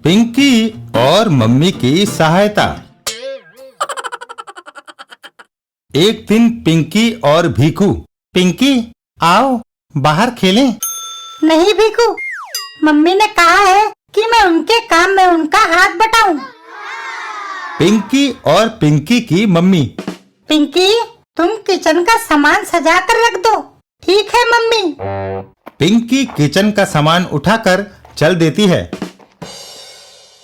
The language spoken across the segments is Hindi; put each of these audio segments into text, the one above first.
पिंकी और मम्मी की सहायता। एक दिन पिंकी और भीकू। पिंकी, आओ बाहर खेलें। नहीं भीकू, मम्मी ने कहा है कि मैं उनके काम में उनका हाथ बटाऊं। पिंकी और पिंकी की मम्मी। पिंकी, तुम किचन का सामान सजा कर रख दो। ठीक है मम्मी। पिंकी किचन का सामान उठाकर चल देती है।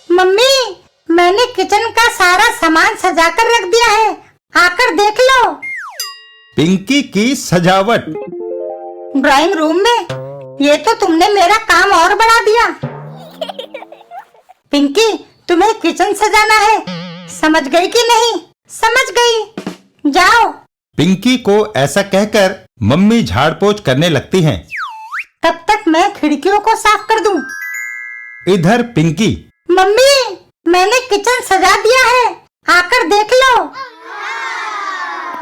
मम्मी, मैंने किचन का सारा सामान सजा कर रख दिया है, आकर देख लो। पिंकी की सजावट। ड्राइंग रूम में ये तो तुमने मेरा काम और बढ़ा दिया। पिंकी, तुम्हें किचन सजाना है, समझ गई कि नहीं? समझ गई, जाओ। पिंकी को ऐसा कहकर मम्मी झाड़ पोंछ करने लगती हैं। तब तक मैं खिड़कियों को साफ कर दूं। इधर पिंकी। मम्मी, मैंने किचन सजा दिया है, आकर देख लो।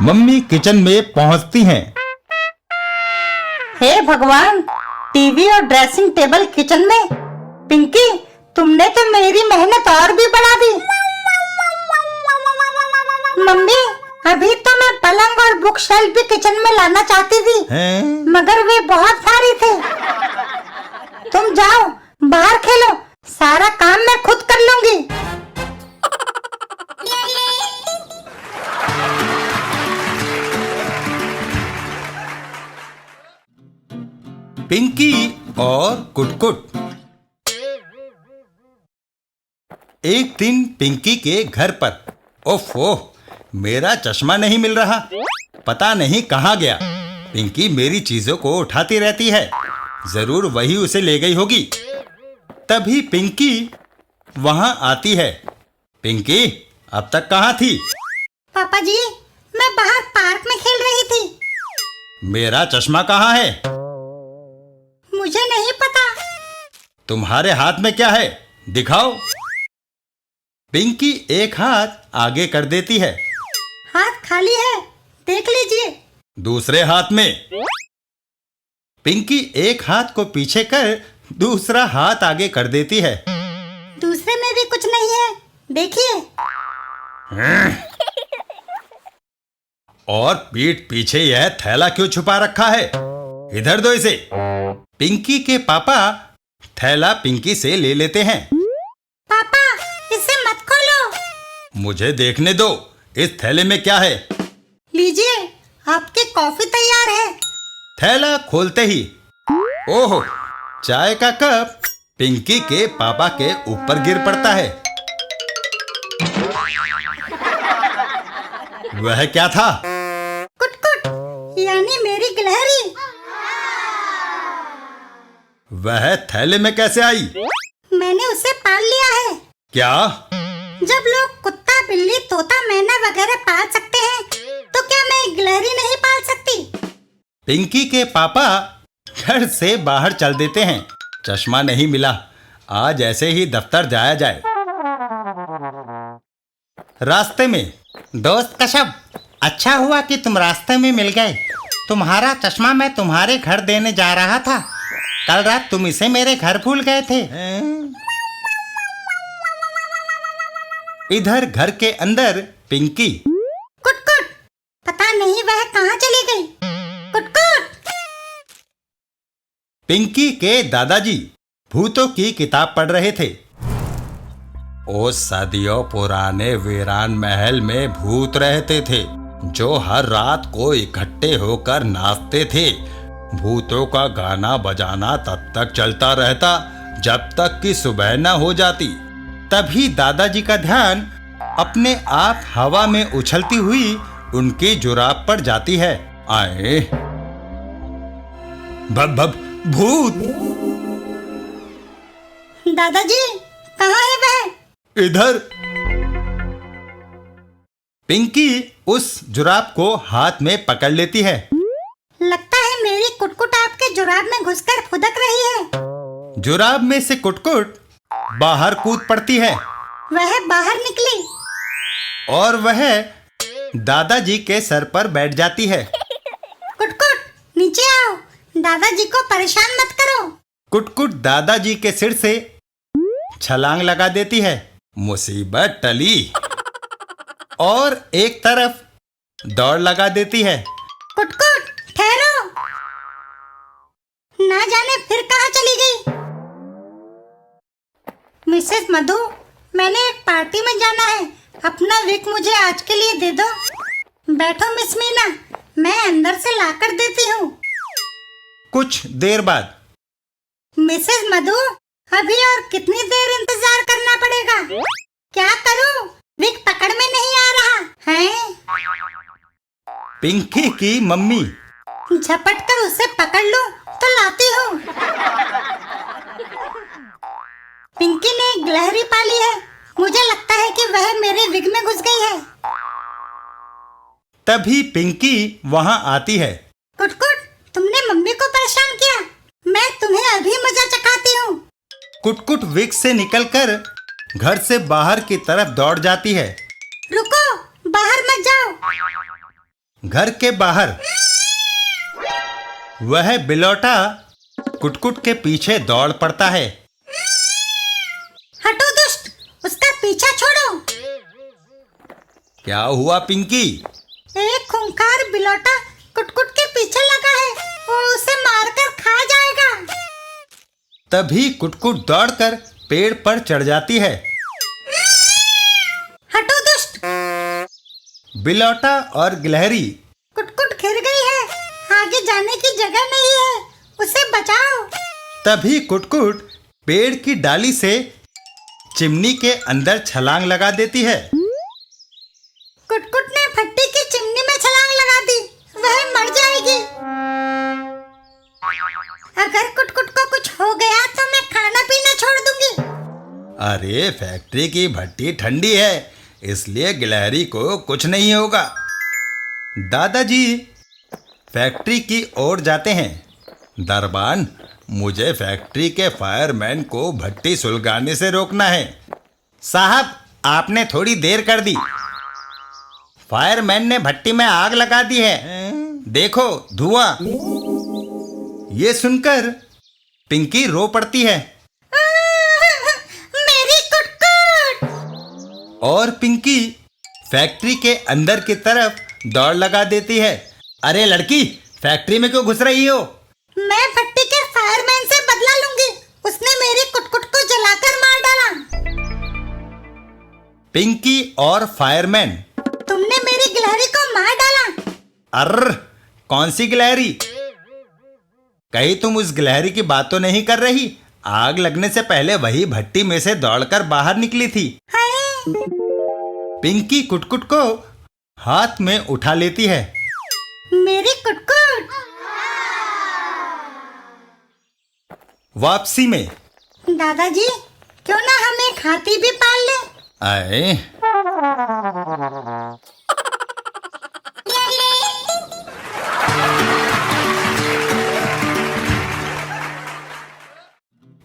मम्मी किचन में पहुंचती हैं। हे भगवान, टीवी और ड्रेसिंग टेबल किचन में। पिंकी, तुमने तो मेरी मेहनत और भी बढ़ा दी। मम्मी, अभी तो मैं पलंग और बुक शेल्फ भी किचन में लाना चाहती थी, मगर वे बहुत भारी थे। तुम जाओ बाहर खेलो, सारा काम मैं खुद कर लूंगी। पिंकी और कुटकुट। एक दिन पिंकी के घर पर। ओफो, मेरा चश्मा नहीं मिल रहा, पता नहीं कहाँ गया। पिंकी मेरी चीजों को उठाती रहती है, जरूर वही उसे ले गई होगी। तभी पिंकी वहां आती है। पिंकी, अब तक कहाँ थी? पापा जी, मैं बाहर पार्क में खेल रही थी। मेरा चश्मा कहाँ है? मुझे नहीं पता। तुम्हारे हाथ में क्या है, दिखाओ। पिंकी एक हाथ आगे कर देती है। हाथ खाली है, देख लीजिए। दूसरे हाथ में। पिंकी एक हाथ को पीछे कर दूसरा हाथ आगे कर देती है। दूसरे में भी कुछ नहीं है, देखिए। और पीठ पीछे यह थैला क्यों छुपा रखा है? इधर दो इसे। पिंकी के पापा थैला पिंकी से ले लेते हैं। पापा, इसे मत खोलो। मुझे देखने दो, इस थैले में क्या है? लीजिए, आपकी कॉफी तैयार है। थैला खोलते ही ओहो, चाय का कप पिंकी के पापा के ऊपर गिर पड़ता है। वह क्या था? कुटकुट, यानी मेरी गिलहरी। वह थैले में कैसे आई? मैंने उसे पाल लिया है। क्या? जब लोग कुत्ता, बिल्ली, तोता, मैना वगैरह पाल सकते हैं, तो क्या मैं गिलहरी नहीं पाल सकती? पिंकी के पापा घर से बाहर चल देते हैं। चश्मा नहीं मिला, आज ऐसे ही दफ्तर जाया जाए। रास्ते में। दोस्त कशब, अच्छा हुआ कि तुम रास्ते में मिल गए। तुम्हारा चश्मा मैं तुम्हारे घर देने जा रहा था। कल रात तुम इसे मेरे घर भूल गए थे। इधर घर के अंदर पिंकी। कुटकुट, पता नहीं वह कहाँ चली गई। कुटकुट। पिंकी के दादाजी भूतों की किताब पढ़ रहे थे। ओ सदियों पुराने वीरान महल में भूत रहते थे, जो हर रात को इकट्ठे होकर नाचते थे। भूतों का गाना बजाना तब तक चलता रहता जब तक कि सुबह न हो जाती। तभी दादाजी का ध्यान अपने आप हवा में उछलती हुई उनकी जुराब पर जाती है। आए भब भब, भूत! दादाजी, कहाँ है वह? इधर। पिंकी उस जुराब को हाथ में पकड़ लेती है। लगता है मेरी कुटकुट आपके जुराब में घुसकर फुदक रही है। जुराब में से कुटकुट बाहर कूद पड़ती है। वह बाहर निकली और वह दादाजी के सर पर बैठ जाती है। कुटकुट, नीचे आओ, दादाजी को परेशान मत करो। कुटकुट दादाजी के सिर से छलांग लगा देती है। मुसीबत टली। और एक तरफ दौड़ लगा देती है। कुटकुट ठहरो, ना जाने फिर कहाँ चली गई। मिसेस मधु, मैंने एक पार्टी में जाना है, अपना विग मुझे आज के लिए दे दो। बैठो मिस मीना, मैं अंदर से लाकर देती हूँ। कुछ देर बाद। मिसेस मधु, अभी और कितनी देर इंतजार करना पड़ेगा? क्या करूँ, विग पकड़ में नहीं आ रहा है। पिंकी की मम्मी। झपट कर उसे पकड़ लूं तो लाती हूँ। पिंकी ने एक गिलहरी पाली है, मुझे लगता है कि वह मेरे विग में घुस गई है। तभी पिंकी वहां आती है। कुटकुट, तुमने मम्मी को परेशान किया, मैं तुम्हें अभी मजा चखाती हूँ। कुटकुट विग से निकलकर घर से बाहर की तरफ दौड़ जाती है। रुको, बाहर मत जाओ। घर के बाहर वह बिलौटा कुटकुट के पीछे दौड़ पड़ता है। हटो दुष्ट, उसका पीछा छोड़ो। क्या हुआ पिंकी? एक खूंखार बिलौटा कुटकुट के पीछे लगा है, वो उसे मारकर खा जाएगा। तभी कुटकुट दौड़कर पेड़ पर चढ़ जाती है। हटो दुष्ट। बिलौटा और गिलहरी। कुटकुट घिर गई है, आगे जाने की जगह नहीं है, उसे बचाओ। तभी कुटकुट पेड़ की डाली से चिमनी के अंदर छलांग लगा देती है। कुटकुट ने भट्टी की चिमनी में छलांग लगा दी, वह मर जाएगी। अगर कुटकुट को कुछ हो गया तो मैं खाना पीना छोड़ दूंगी। अरे फैक्ट्री की भट्टी ठंडी है, इसलिए गिलहरी को कुछ नहीं होगा। दादाजी फैक्ट्री की ओर जाते हैं। दरबान, मुझे फैक्ट्री के फायरमैन को भट्टी सुलगाने से रोकना है। साहब, आपने थोड़ी देर कर दी। फायरमैन ने भट्टी में आग लगा दी है, देखो धुआं। ये सुनकर पिंकी रो पड़ती है। मेरी कुटकुट। और पिंकी फैक्ट्री के अंदर की तरफ दौड़ लगा देती है। अरे लड़की, फैक्ट्री में क्यों घुस रही हो? मैं भट्टी के फायरमैन से बदला लूंगी, उसने मेरी कुटकुट को जलाकर मार डाला। पिंकी और फायरमैन। तुमने मेरी गिलहरी को मार डाला। अर्र, कौन सी गिलहरी? कहीं तुम उस गिलहरी की बात तो नहीं कर रही? आग लगने से पहले वही भट्टी में से दौड़कर बाहर निकली थी। पिंकी कुटकुट को हाथ में उठा लेती है। मेरी कुटकुट। वापसी में। दादाजी, क्यों ना हम एक हाथी भी पाल लें? आए।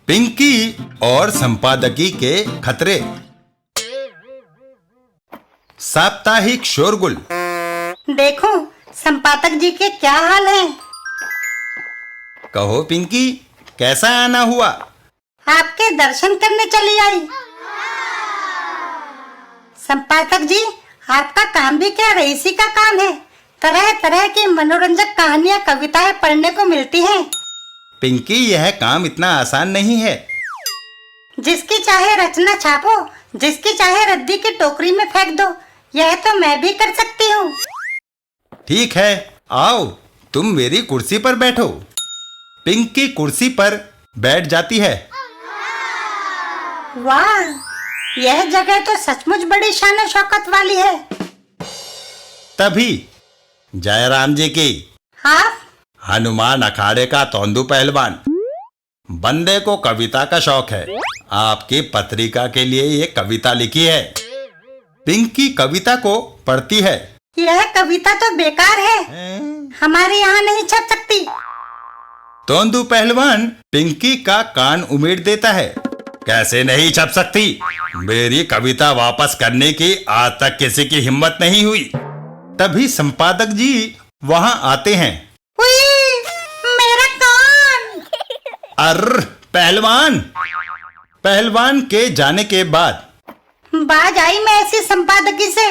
पिंकी और संपादकी के खतरे। साप्ताहिक शोरगुल। देखो संपादक जी के क्या हाल है। कहो पिंकी, कैसा आना हुआ? आपके दर्शन करने चली आई। संपादक जी, आपका काम भी क्या रईसी का काम है, तरह तरह की मनोरंजक कहानियां कविताएं पढ़ने को मिलती हैं। पिंकी, यह काम इतना आसान नहीं है। जिसकी चाहे रचना छापो, जिसकी चाहे रद्दी की टोकरी में फेंक दो, यह तो मैं भी कर सकती हूँ। ठीक है, आओ तुम मेरी कुर्सी पर बैठो। पिंकी कुर्सी पर बैठ जाती है। वाह, यह जगह तो सचमुच बड़ी शान शौकत वाली है। तभी जयराम जी की। आप? हनुमान अखाड़े का तोंदू पहलवान। बंदे को कविता का शौक है, आपकी पत्रिका के लिए ये कविता लिखी है। पिंकी कविता को पढ़ती है। यह कविता तो बेकार है, हमारे यहाँ नहीं छप सकती। तोंदू पहलवान पिंकी का कान उमेड़ देता है। कैसे नहीं छप सकती? मेरी कविता वापस करने की आज तक किसी की हिम्मत नहीं हुई। तभी संपादक जी वहां आते हैं। उई, मेरा कान। अर्र पहलवान, पहलवान के जाने के बाद बाज आई मैं ऐसी संपादकी से।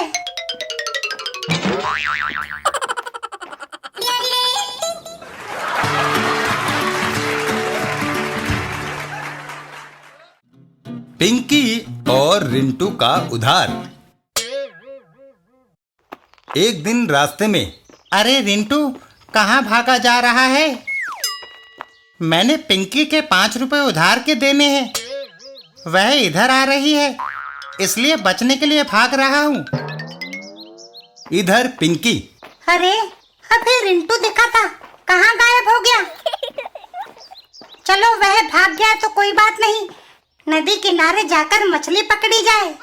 पिंकी और रिंटू का उधार। एक दिन रास्ते में, अरे रिंटू कहाँ भागा जा रहा है? मैंने पिंकी के 5 रुपए उधार के देने हैं। वह इधर आ रही है, इसलिए बचने के लिए भाग रहा हूँ। इधर पिंकी, अरे अभी रिंटू दिखा था, कहाँ गायब हो गया? चलो वह भाग गया तो कोई बात नहीं, नदी किनारे जाकर मछली पकड़ी जाए।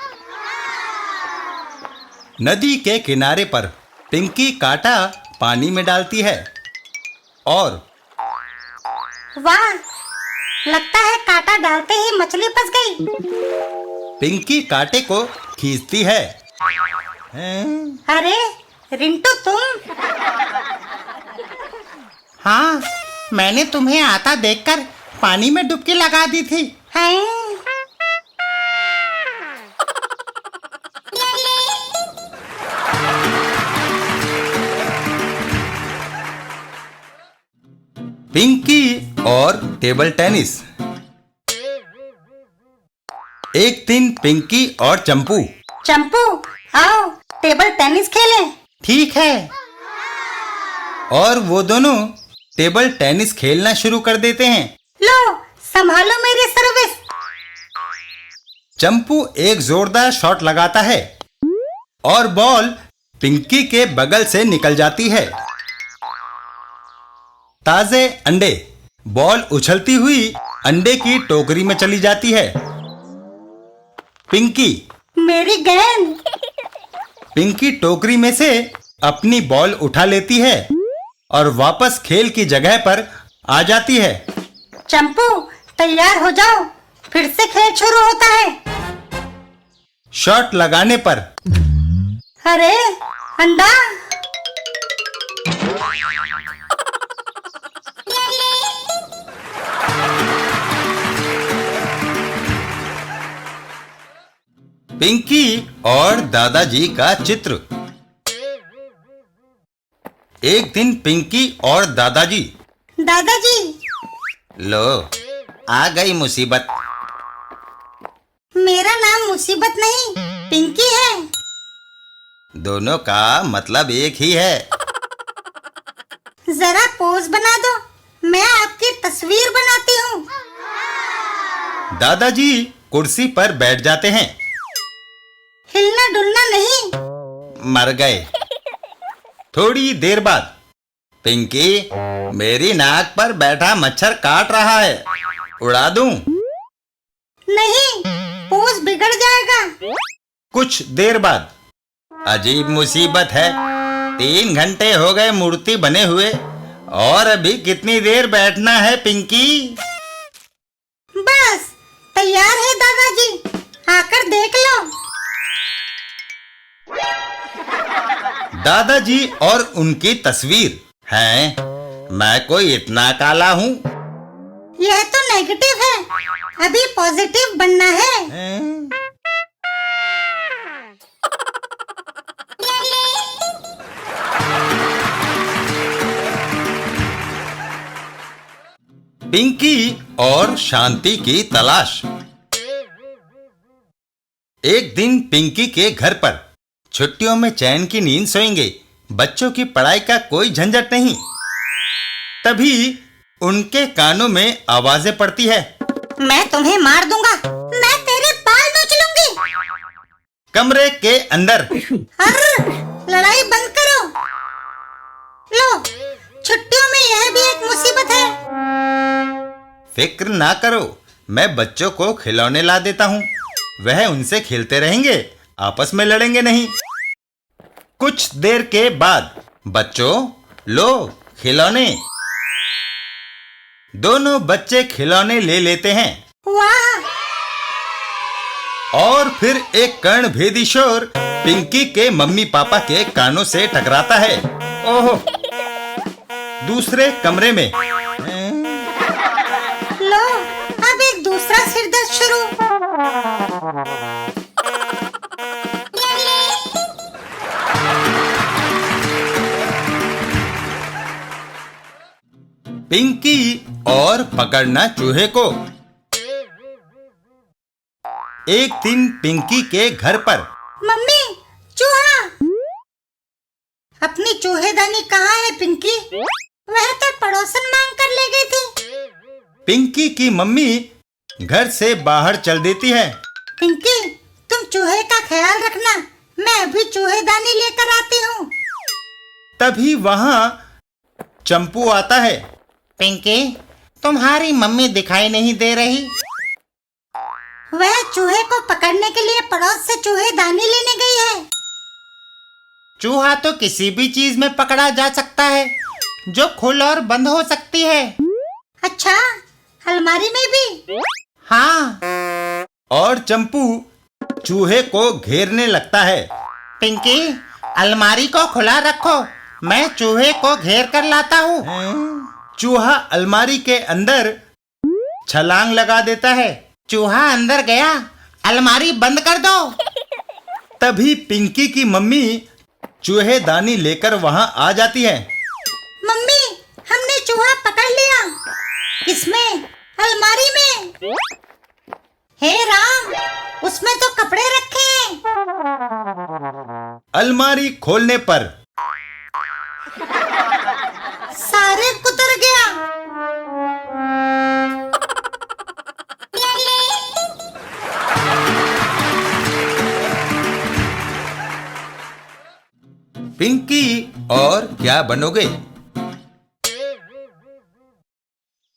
नदी के किनारे पर पिंकी कांटा पानी में डालती है और वाह, लगता है कांटा डालते ही मछली फंस गई। पिंकी कांटे को खींचती है। अरे रिंटू तुम? हाँ, मैंने तुम्हें आता देखकर पानी में डुबकी लगा दी थी। पिंकी और टेबल टेनिस। एक दिन पिंकी और चंपू, चंपू आओ टेबल टेनिस खेलें। ठीक है। और वो दोनों टेबल टेनिस खेलना शुरू कर देते हैं। लो संभालो मेरी सर्विस। चंपू एक जोरदार शॉट लगाता है और बॉल पिंकी के बगल से निकल जाती है। ताजे अंडे। बॉल उछलती हुई अंडे की टोकरी में चली जाती है। पिंकी, मेरी गेंद। पिंकी टोकरी में से अपनी बॉल उठा लेती है और वापस खेल की जगह पर आ जाती है। चंपू तैयार हो जाओ, फिर से खेल शुरू होता है। शॉट लगाने पर अरे अंडा। पिंकी और दादाजी का चित्र। एक दिन पिंकी और दादाजी, दादाजी लो आ गई मुसीबत। मेरा नाम मुसीबत नहीं पिंकी है। दोनों का मतलब एक ही है। जरा पोज बना दो, मैं आपकी तस्वीर बनाती हूँ। दादाजी कुर्सी पर बैठ जाते हैं। हिलना डुलना नहीं। मर गए। थोड़ी देर बाद, पिंकी मेरी नाक पर बैठा मच्छर काट रहा है, उड़ा दूं? नहीं, पोज बिगड़ जाएगा। कुछ देर बाद, अजीब मुसीबत है, 3 घंटे हो गए मूर्ति बने हुए और अभी कितनी देर बैठना है पिंकी? बस तैयार है दादाजी, आकर देख लो। दादाजी और उनकी तस्वीर हैं। मैं कोई इतना काला हूँ? यह तो नेगेटिव है, अभी पॉजिटिव बनना है। पिंकी और शांति की तलाश। एक दिन पिंकी के घर पर छुट्टियों में चैन की नींद सोएंगे, बच्चों की पढ़ाई का कोई झंझट नहीं। तभी उनके कानों में आवाजें पड़ती है। मैं तुम्हें मार दूंगा, मैं तेरे बाल नोच लूंगी। कमरे के अंदर, अरे लड़ाई बंद करो। लो, छुट्टियों में यह भी एक मुसीबत है। फिक्र ना करो, मैं बच्चों को खिलौने ला देता हूँ, वह उनसे खेलते रहेंगे, आपस में लड़ेंगे नहीं। कुछ देर के बाद, बच्चों लो खिलौने। दोनों बच्चे खिलौने ले लेते हैं। वाह! और फिर एक कर्णभेदी शोर पिंकी के मम्मी पापा के कानों से टकराता है। ओहो! दूसरे कमरे में, लो, अब एक दूसरा सिरदर्द शुरू। पिंकी और पकड़ना चूहे को। एक दिन पिंकी के घर पर। मम्मी, चूहा। अपनी चूहेदानी कहाँ है पिंकी? वह तो पड़ोसन मांग कर ले गई थी। पिंकी की मम्मी घर से बाहर चल देती है। पिंकी, तुम चूहे का ख्याल रखना, मैं अभी चूहेदानी लेकर आती हूँ। तभी वहाँ चंपू आता है। पिंकी, तुम्हारी मम्मी दिखाई नहीं दे रही। वह चूहे को पकड़ने के लिए पड़ोस से चूहेदानी लेने गई है। चूहा तो किसी भी चीज में पकड़ा जा सकता है जो खुल और बंद हो सकती है। अच्छा, अलमारी में भी? हाँ। और चंपू चूहे को घेरने लगता है। पिंकी, अलमारी को खुला रखो, मैं चूहे को घेर कर लाता हूँ। चूहा अलमारी के अंदर छलांग लगा देता है। चूहा अंदर गया, अलमारी बंद कर दो। तभी पिंकी की मम्मी चूहेदानी लेकर वहाँ आ जाती है। मम्मी, हमने चूहा पकड़ लिया। किसमें? अलमारी में। हे राम, उसमें तो कपड़े रखे हैं। अलमारी खोलने पर सारे कुतर गया। पिंकी और क्या बनोगे?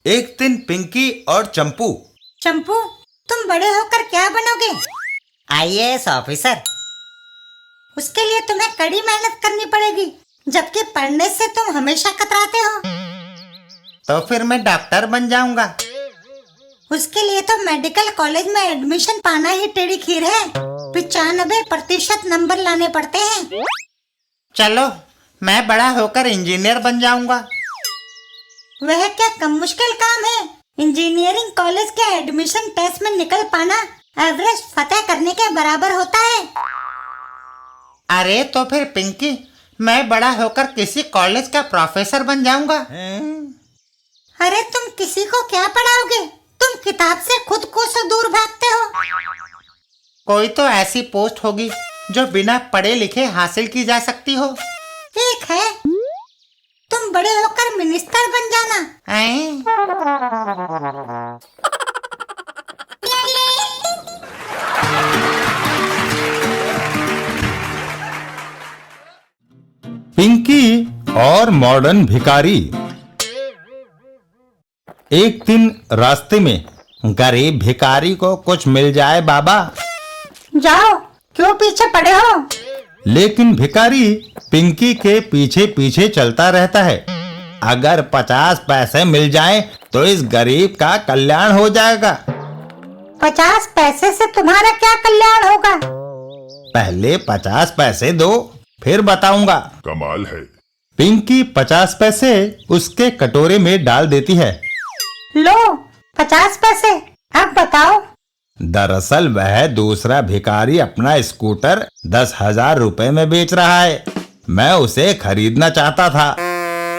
एक दिन पिंकी और चंपू। चंपू, तुम बड़े होकर क्या बनोगे? IAS officer. उसके लिए तुम्हें कड़ी मेहनत करनी पड़ेगी, जबकि पढ़ने से तुम हमेशा कतराते हो। तो फिर मैं डॉक्टर बन जाऊंगा। उसके लिए तो मेडिकल कॉलेज में एडमिशन पाना ही टेढ़ी खीर है। 95% नंबर लाने पड़ते हैं। चलो, मैं बड़ा होकर इंजीनियर बन जाऊंगा। वह क्या कम मुश्किल काम है? इंजीनियरिंग कॉलेज के एडमिशन टेस्ट में निकल पाना एवरेस्ट फतेह करने के बराबर होता है। अरे तो फिर पिंकी, मैं बड़ा होकर किसी कॉलेज का प्रोफेसर बन जाऊंगा। अरे तुम किसी को क्या पढ़ाओगे? तुम किताब से खुद को से दूर भागते हो। कोई तो ऐसी पोस्ट होगी जो बिना पढ़े लिखे हासिल की जा सकती हो। एक है, तुम बड़े होकर मिनिस्टर बन जाना। पिंकी और मॉडर्न भिखारी। एक दिन रास्ते में गरीब भिखारी को कुछ मिल जाए बाबा। जाओ, क्यों पीछे पड़े हो? लेकिन भिखारी पिंकी के पीछे पीछे चलता रहता है। अगर 50 पैसे मिल जाएं तो इस गरीब का कल्याण हो जाएगा। 50 पैसे से तुम्हारा क्या कल्याण होगा? पहले 50 पैसे दो, फिर बताऊंगा। कमाल है। पिंकी 50 पैसे उसके कटोरे में डाल देती है। लो, 50 पैसे, अब बताओ। दरअसल वह दूसरा भिखारी अपना स्कूटर 10,000 रुपए में बेच रहा है। मैं उसे खरीदना चाहता था,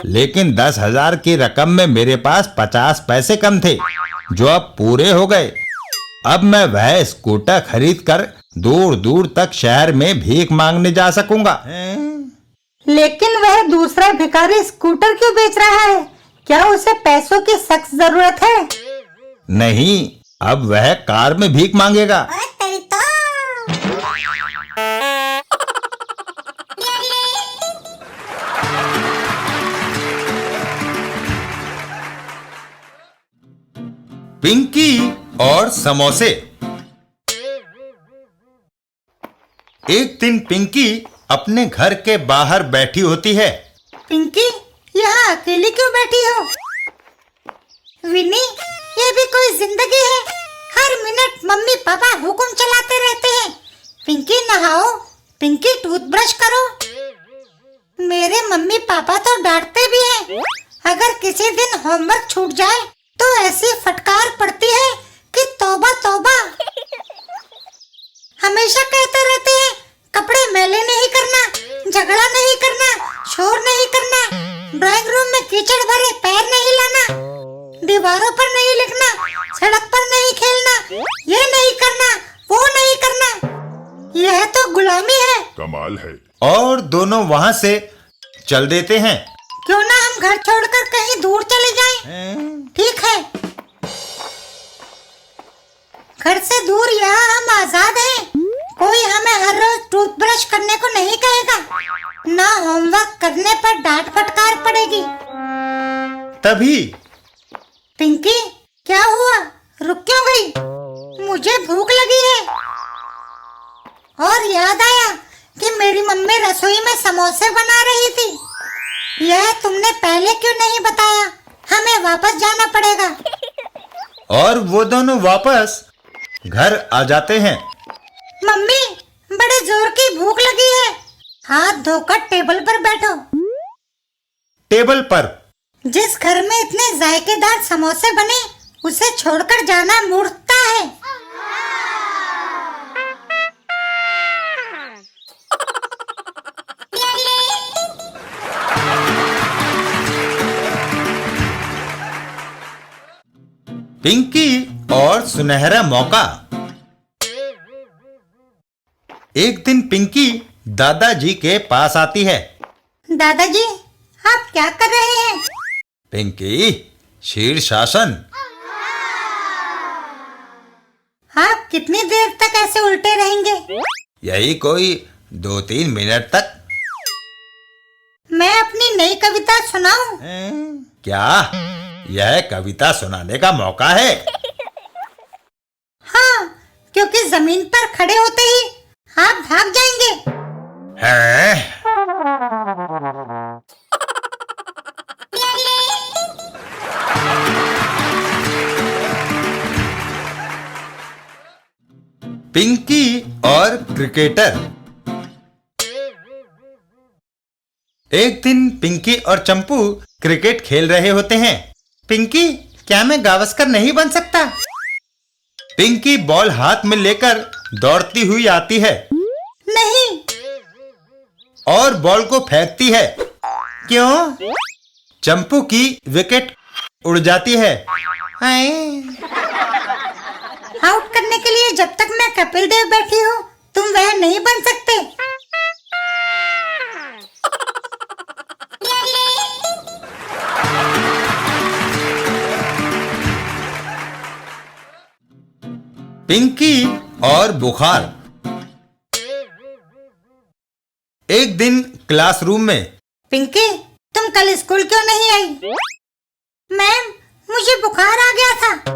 लेकिन 10,000 की रकम में मेरे पास 50 पैसे कम थे, जो अब पूरे हो गए। अब मैं वह स्कूटर खरीद कर दूर दूर तक शहर में भीख मांगने जा सकूंगा। लेकिन वह दूसरा भिखारी स्कूटर क्यों बेच रहा है? क्या उसे पैसों की सख्त जरूरत है? नहीं, अब वह कार में भीख मांगेगा। पिंकी और समोसे। एक दिन पिंकी अपने घर के बाहर बैठी होती है। पिंकी, यहाँ अकेली क्यों बैठी हो? विनी, ये भी कोई जिंदगी है? हर मिनट मम्मी पापा हुक्म चलाते रहते हैं। पिंकी नहाओ, पिंकी टूथब्रश करो। मेरे मम्मी पापा तो डांटते भी हैं। अगर किसी दिन होमवर्क छूट जाए तो ऐसी फटकार पड़ती है कि तौबा तौबा। दीवारों पर नहीं लिखना, सड़क पर नहीं खेलना, ये नहीं करना, वो नहीं करना। यह तो गुलामी है। कमाल है। और दोनों वहां से चल देते हैं। क्यों ना हम घर छोड़कर कहीं दूर चले जाएं? ठीक है, घर से दूर यहाँ हम आजाद हैं। कोई हमें हर रोज टूथब्रश करने को नहीं कहेगा, ना होमवर्क करने पर डांट फटकार पड़ेगी। तभी पिंकी, क्या हुआ? रुक क्यों गई? मुझे भूख लगी है। और याद आया कि मेरी मम्मी रसोई में समोसे बना रही थी। यह तुमने पहले क्यों नहीं बताया? हमें वापस जाना पड़ेगा। और वो दोनों वापस घर आ जाते हैं। मम्मी, बड़े जोर की भूख लगी है। हाथ धोकर टेबल पर बैठो। टेबल पर? जिस घर में इतने जायकेदार समोसे बने, उसे छोड़कर जाना मूर्खता है। पिंकी और सुनहरा मौका। एक दिन पिंकी दादाजी के पास आती है। दादाजी, आप क्या कर रहे हैं? पिंकी, शीर्षासन। आप कितनी देर तक ऐसे उल्टे रहेंगे? यही कोई 2-3 मिनट तक। मैं अपनी नई कविता सुनाऊं? क्या यह कविता सुनाने का मौका है? हाँ, क्योंकि जमीन पर खड़े होते ही आप भाग जाएंगे। हैं? पिंकी और क्रिकेटर। एक दिन पिंकी और चंपू क्रिकेट खेल रहे होते हैं। पिंकी, क्या मैं गावस्कर नहीं बन सकता? पिंकी बॉल हाथ में लेकर दौड़ती हुई आती है नहीं। और बॉल को फेंकती है। क्यों? चंपू की विकेट उड़ जाती है। हाय, आउट करने के लिए जब तक मैं कपिल देव बैठी हूँ, तुम वह नहीं बन सकते। पिंकी और बुखार। एक दिन क्लासरूम में। पिंकी, तुम कल स्कूल क्यों नहीं आई? मैम, मुझे बुखार आ गया था।